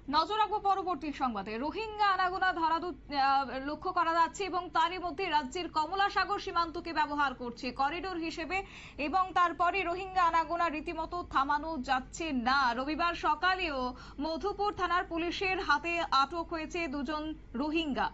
নজর রাখবো পরবর্তী সংবাদে। রোহিঙ্গা আনাগোনা ধরাধু লক্ষ্য করা যাচ্ছে এবং তারই মধ্যে রাজ্যের কমলা সাগর সীমান্তকে ব্যবহার করছে করিডোর হিসেবে এবং তারপরে রোহিঙ্গা আনাগোনা রীতিমতো থামানো যাচ্ছে না। রবিবার সকালেও মধুপুর থানার পুলিশের হাতে আটক হয়েছে দুজন রোহিঙ্গা।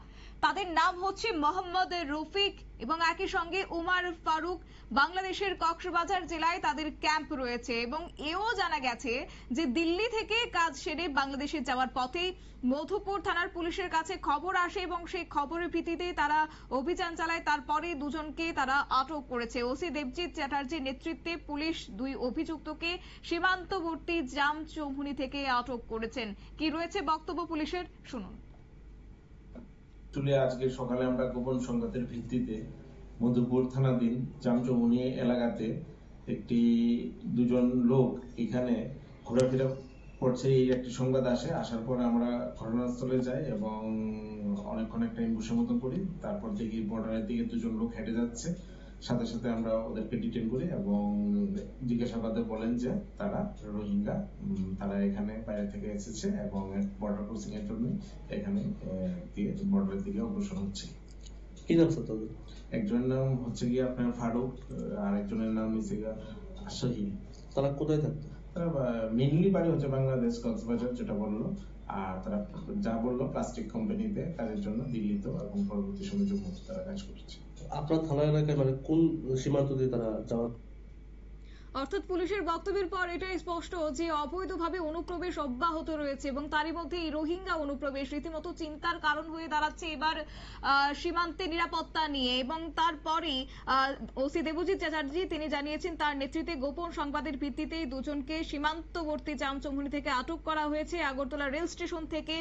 তাদের নাম হচ্ছে মোহাম্মদ রফিক এবং একই সঙ্গে উমার ফারুক। বাংলাদেশের কক্সবাজার জেলায় তাদের ক্যাম্প রয়েছে এবং এও জানা গেছে যে দিল্লি থেকে কাজ সেরে বাংলাদেশে যাওয়ার পথে মধুপুর থানার পুলিশের কাছে খবর আসে এবং সেই খবরের ভিত্তিতে তারা অভিযান চালায়। তারপরে দুজনকে তারা আটক করেছে। ওসি দেবজিৎ চ্যাটার্জির নেতৃত্বে পুলিশ দুই অভিযুক্তকে সীমান্তবর্তী জাম চৌমুহনী থেকে আটক করেছেন। কি রয়েছে বক্তব্য পুলিশের, শুনুন। আজকে সকালে আমরা গোপন সংবাদের ভিত্তিতে মধুপুর থানাধীন জামচৌমুহনী এলাকাতে দুজন লোক এখানে ঘোরাফেরা করছে এই একটি সংবাদ আসে। আসার পর আমরা ঘটনাস্থলে যাই এবং অনেকক্ষণ একটা এম্বুশের মতন করি। তারপর দেখি বর্ডারের দিকে দুজন লোক হেঁটে যাচ্ছে। সাথে সাথে আমরা ওদেরকে ডিটেইন করি এবং জিজ্ঞাসাবাদে বলেন যে তারা রোহিঙ্গা, তারা এখানে বাইরে থেকে এসেছে এবং বর্ডার ক্রসিং এর জন্য এখানে বর্ডারের দিকে অগ্রসর হচ্ছে। কি নাম তাদের? একজনের নাম হচ্ছে গিয়ে আপনার ফারুক, আর একজনের নাম হচ্ছে গিয়ে শহীদ। তারা কোথায় থাকতো? তারা মেইনলি বাড়ি হচ্ছে বাংলাদেশ কক্সবাজার, যেটা বললো। আর তারা যা বললো প্লাস্টিক কোম্পানিতে কাজের জন্য দিল্লিতে এবং পরবর্তী সময় জম্মুতে তারা কাজ করছে। আপনার থানা এলাকায় মানে কোন সীমান্ত দিয়ে তারা যাওয়া? অর্থাৎ পুলিশের বক্তব্যের পর এটাই স্পষ্ট যে অবৈধভাবে অনুপ্রবেশ অব্যাহত রয়েছে এবং তারই মধ্যে এই রোহিঙ্গা অনুপ্রবেশ রীতিমতো চিন্তার কারণ হয়ে দাঁড়াচ্ছে এবার সীমান্তে নিরাপত্তা নিয়ে। এবং তারপরে ওসি দেবজিৎ চ্যাটার্জি তিনি জানিয়েছেন তার নেতৃত্বে গোপন সংবাদের ভিত্তিতে দুজনকে সীমান্তবর্তী জামচৌমুহনী থেকে আটক করা হয়েছে। আগরতলা রেল স্টেশন থেকে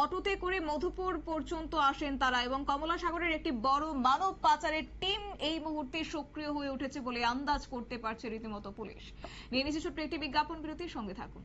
অটোতে করে মধুপুর পর্যন্ত আসেন তারা এবং কমলা সাগরের একটি বড় মানব পাচারের টিম এই মুহূর্তে সক্রিয় হয়ে উঠেছে বলে আন্দাজ করতে পারছে রীতিমতো পুলিশ। নিয়ে নিচ্ছে ছোট্ট একটি বিজ্ঞাপন বিরতির সঙ্গে থাকুন।